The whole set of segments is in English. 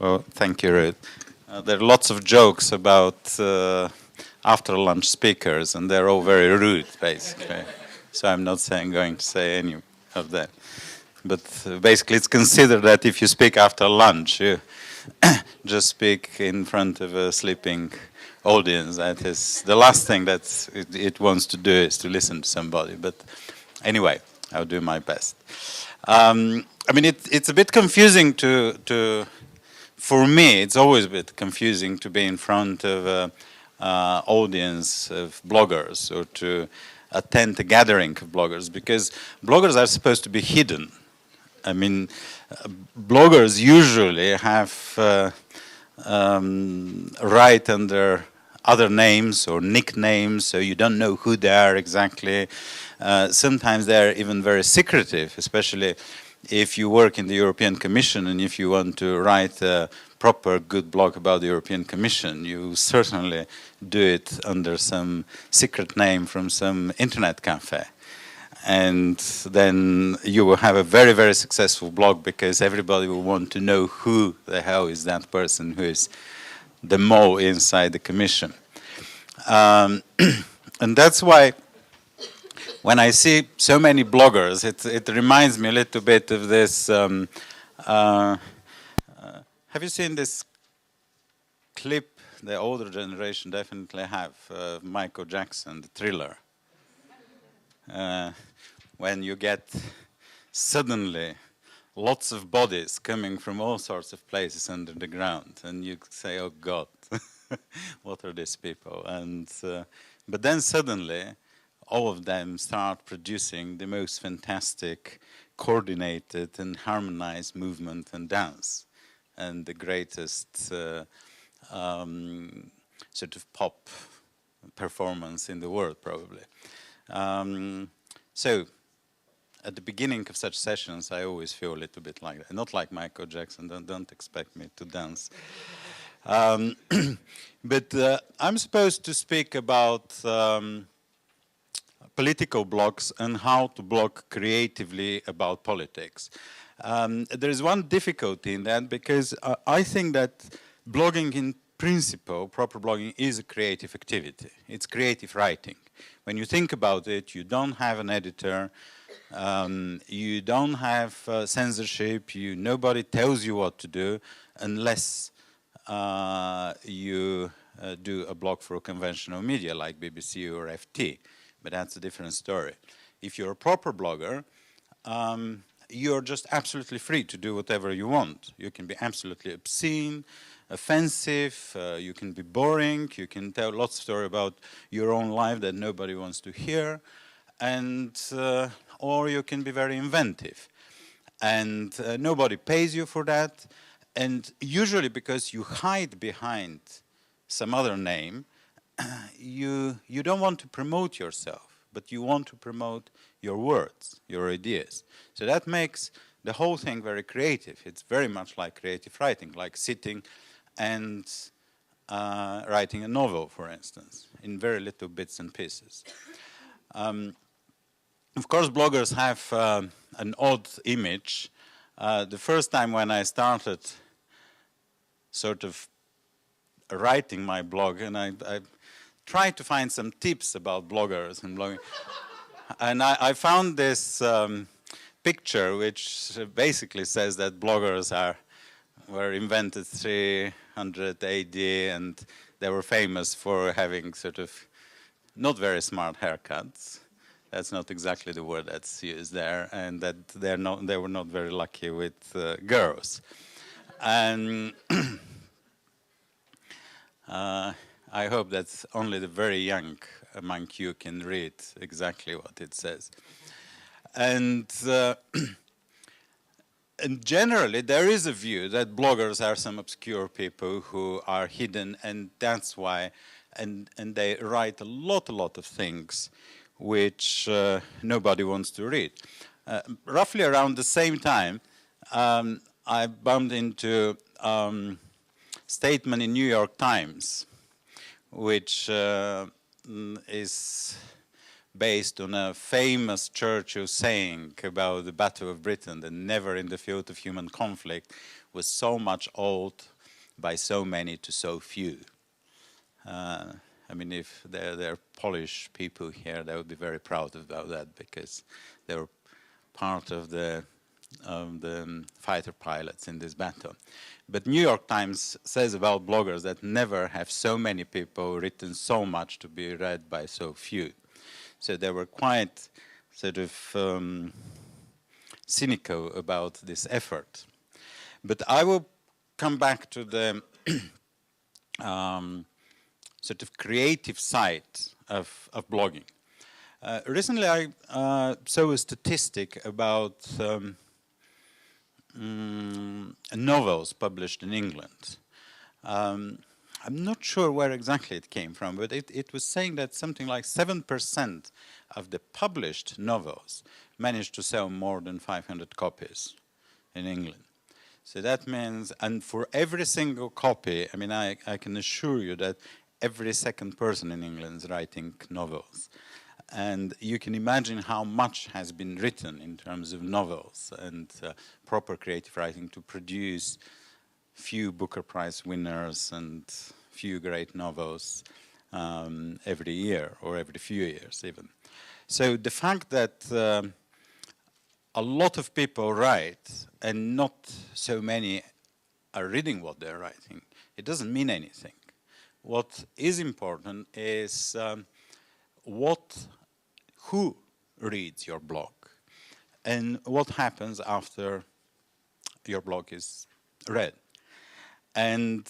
Well, thank you, Ruth. There are lots of jokes about after-lunch speakers, and they're all very rude, basically. So I'm not going to say any of that. But basically, it's considered that if you speak after lunch, you just speak in front of a sleeping audience. That is the last thing that it wants to do, is to listen to somebody. But anyway, I'll do my best. I mean, it's a bit confusing for me, it's always a bit confusing to be in front of an audience of bloggers or to attend a gathering of bloggers, because bloggers are supposed to be hidden. I mean, bloggers usually have write under other names or nicknames, so you don't know who they are exactly. Sometimes they're even very secretive, especially if you work in the European Commission and if you want to write a proper good blog about the European Commission, you certainly do it under some secret name from some internet cafe. And then you will have a very, very successful blog, because everybody will want to know who the hell is that person who is the mole inside the Commission. And that's why when I see so many bloggers, it reminds me a little bit of this. Have you seen this clip? The older generation definitely have. Michael Jackson, the Thriller. When you get suddenly lots of bodies coming from all sorts of places under the ground, and you say, "Oh God, what are these people?" And but then suddenly, all of them start producing the most fantastic, coordinated and harmonized movement and dance, and the greatest sort of pop performance in the world, probably. So, at the beginning of such sessions, I always feel a little bit like that. Not like Michael Jackson, don't expect me to dance. But I'm supposed to speak about political blogs and how to blog creatively about politics. There is one difficulty in that, because I think that blogging in principle, proper blogging, is a creative activity. It's creative writing. When you think about it, you don't have an editor, you don't have censorship, nobody tells you what to do, unless you do a blog for a conventional media like BBC or FT. But that's a different story. If you're a proper blogger, you're just absolutely free to do whatever you want. You can be absolutely obscene, offensive, you can be boring, you can tell lots of stories about your own life that nobody wants to hear, and or you can be very inventive. And nobody pays you for that, and usually because you hide behind some other name, you don't want to promote yourself, but you want to promote your words, your ideas. So that makes the whole thing very creative. It's very much like creative writing, like sitting and writing a novel, for instance, in very little bits and pieces. Of course, bloggers have an odd image. The first time when I started sort of writing my blog, and I tried to find some tips about bloggers and blogging, and I found this picture which basically says that bloggers were invented 300 AD, and they were famous for having sort of not very smart haircuts. That's not exactly the word that's used there, and that they were not very lucky with girls. And I hope that only the very young among you can read exactly what it says. And generally, there is a view that bloggers are some obscure people who are hidden, and that's why, and they write a lot of things which nobody wants to read. Roughly around the same time, I bumped into a statement in New York Times, which is based on a famous Churchill saying about the Battle of Britain, that never in the field of human conflict was so much old by so many to so few. I mean, if there are Polish people here, they would be very proud about that, because they were part of the fighter pilots in this battle. But New York Times says about bloggers that never have so many people written so much to be read by so few. So they were quite sort of cynical about this effort. But I will come back to the sort of creative side of blogging. Recently I saw a statistic about novels published in England. I'm not sure where exactly it came from, but it was saying that something like 7% of the published novels managed to sell more than 500 copies in England. So that means, and for every single copy, I mean, I can assure you that every second person in England is writing novels. And you can imagine how much has been written in terms of novels and proper creative writing to produce few Booker Prize winners and few great novels every year, or every few years even. So the fact that a lot of people write and not so many are reading what they're writing, it doesn't mean anything. What is important is who reads your blog and what happens after your blog is read. And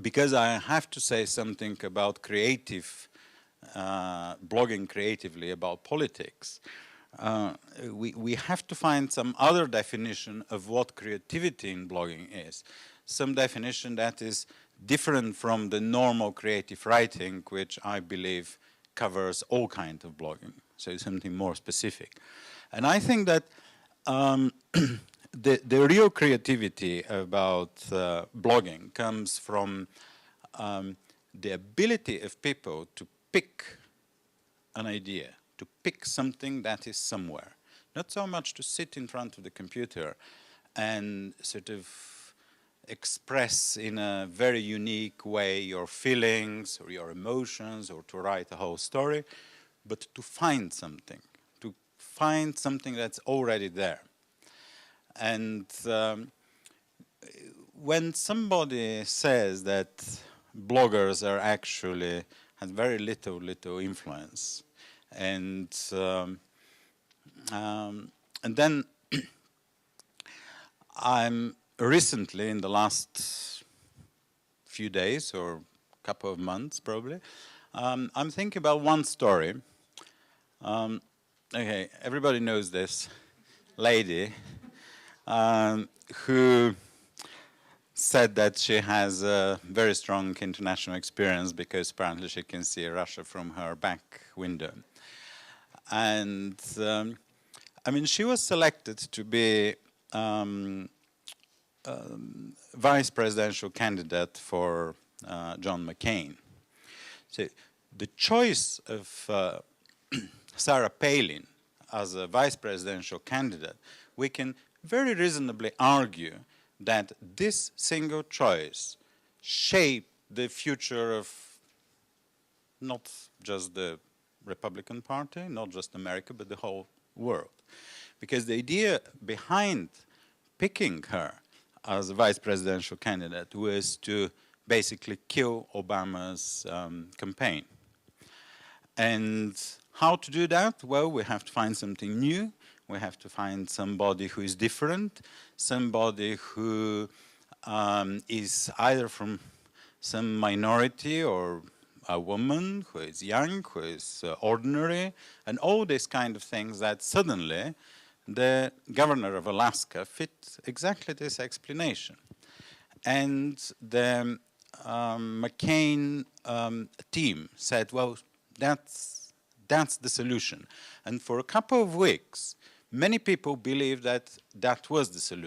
because I have to say something about creative, blogging creatively about politics, we have to find some other definition of what creativity in blogging is. Some definition that is different from the normal creative writing, which I believe covers all kinds of blogging, so something more specific. And I think that the real creativity about blogging comes from the ability of people to pick an idea, to pick something that is somewhere. Not so much to sit in front of the computer and sort of express in a very unique way your feelings or your emotions, or to write a whole story, but to find something that's already there. And when somebody says that bloggers are actually have very little influence, and then I'm recently, in the last few days or couple of months probably, I'm thinking about one story. Okay, everybody knows this lady who said that she has a very strong international experience because apparently she can see Russia from her back window. And I mean, she was selected to be vice presidential candidate for John McCain. So the choice of Sarah Palin as a vice presidential candidate, we can very reasonably argue that this single choice shaped the future of not just the Republican Party, not just America, but the whole world. Because the idea behind picking her as a vice presidential candidate was to basically kill Obama's campaign. And how to do that? Well, we have to find something new. We have to find somebody who is different, somebody who is either from some minority or a woman who is young, who is ordinary, and all these kind of things that suddenly the governor of Alaska fit exactly this explanation. And the McCain team said, well, that's the solution. And for a couple of weeks, many people believed that that was the solution.